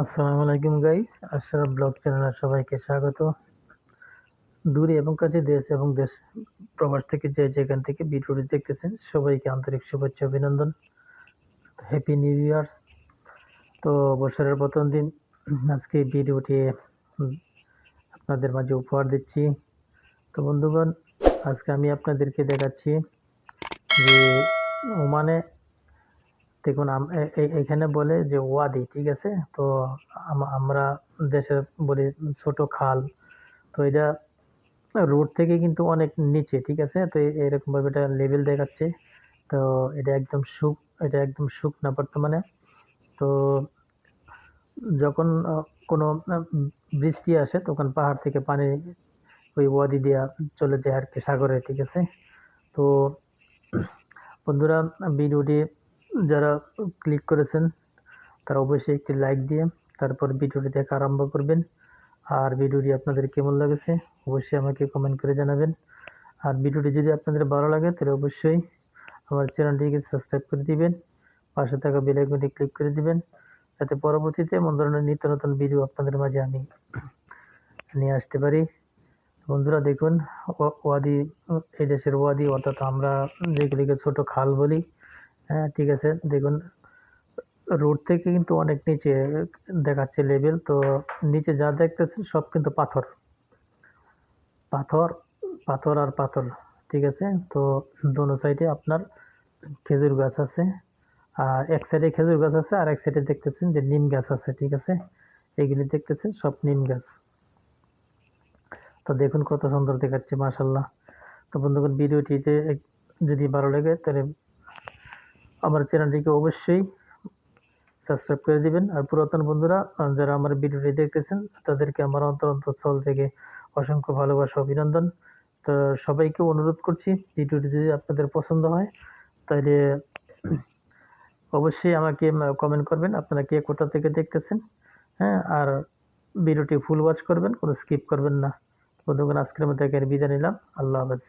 আসসালামু আলাইকুম guys, Ashraf blog চ্যানেলে সবাইকে স্বাগত। দূরে এবং কাছে দেশ এবং দেশ প্রবাস থেকে যে যেখান থেকে ভিডিওটি দেখতেছেন সবাইকে আন্তরিক শুভেচ্ছা অভিনন্দন। Happy new year. তো বছরের প্রথম দিন আজকে ভিডিওটি আপনাদের মাঝে উপহার দিচ্ছি। তো বন্ধুগণ, আজকে আমি আপনাদেরকে দেখাচ্ছি যে ওমানে দেখুন এখানে বলে যে ওয়াদি, ঠিক আছে? তো আমরা দেশে বলি ছোট খাল। তো এটা রোড থেকে কিন্তু অনেক নিচে, ঠিক আছে? তো এরকম ভাবে এটা লেভেল দেখাচ্ছে। তো এটা একদম এটা একদম শুকনা বর্তমানে। তো যখন কোনো বৃষ্টি আসে তখন পাহাড় থেকে পানি ওই ওয়াদি দিয়া চলে যায় আর কি সাগরে, ঠিক আছে? তো বন্ধুরা, ভিডিওটি যারা ক্লিক করেছেন তারা অবশ্যই একটি লাইক দিয়ে তারপর ভিডিওটি দেখা আরম্ভ করবেন। আর ভিডিওটি আপনাদের কেমন লেগেছে অবশ্যই আমাকে কমেন্ট করে জানাবেন। আর ভিডিওটি যদি আপনাদের ভালো লাগে তাহলে অবশ্যই আমার চ্যানেলটিকে সাবস্ক্রাইব করে দিবেন, পাশে থাকা বেল আইকনটি ক্লিক করে দিবেন, যাতে পরবর্তীতে এমন ধরনের নিত্য নতুন ভিডিও আপনাদের মাঝে আমি নিয়ে আসতে পারি। বন্ধুরা দেখুন, ওয়াদি, এই দেশের ওয়াদি অর্থাৎ আমরা যেগুলিকে ছোট খাল বলি। হ্যাঁ, ঠিক আছে, দেখুন রোড থেকে কিন্তু অনেক নিচে দেখাচ্ছে লেভেল। তো নিচে যা দেখতেছেন সব কিন্তু পাথর পাথর পাথর আর পাথর, ঠিক আছে? তো দোনো সাইডে আপনার খেজুর গাছ আছে। আর এক সাইডে খেজুর গাছ আছে আর এক সাইডে দেখতেছেন যে নিম গাছ আছে, ঠিক আছে? এইগুলি দেখতেছেন সব নিম গাছ। তো দেখুন কত সুন্দর দেখাচ্ছে, মাশাল্লাহ। তো বন্ধুগণ, ভিডিওটিতে যদি ভালো লাগে তাহলে আমার চ্যানেলটিকে অবশ্যই সাবস্ক্রাইব করে দিবেন। আর পুরাতন বন্ধুরা যারা আমার ভিডিওটি দেখতেছেন তাদেরকে আমার অন্তঃস্থল থেকে অসংখ্য ভালোবাসা অভিনন্দন। তো সবাইকে অনুরোধ করছি, ভিডিওটি যদি আপনাদের পছন্দ হয় তাহলে অবশ্যই আমাকে কমেন্ট করবেন আপনারা কে কোথা থেকে দেখতেছেন। হ্যাঁ, আর ভিডিওটি ফুল ওয়াচ করবেন, কোনো স্কিপ করবেন না। বন্ধুগণ, আজকের মতো এখানে বিদায় নিলাম। আল্লাহ হাফেজ।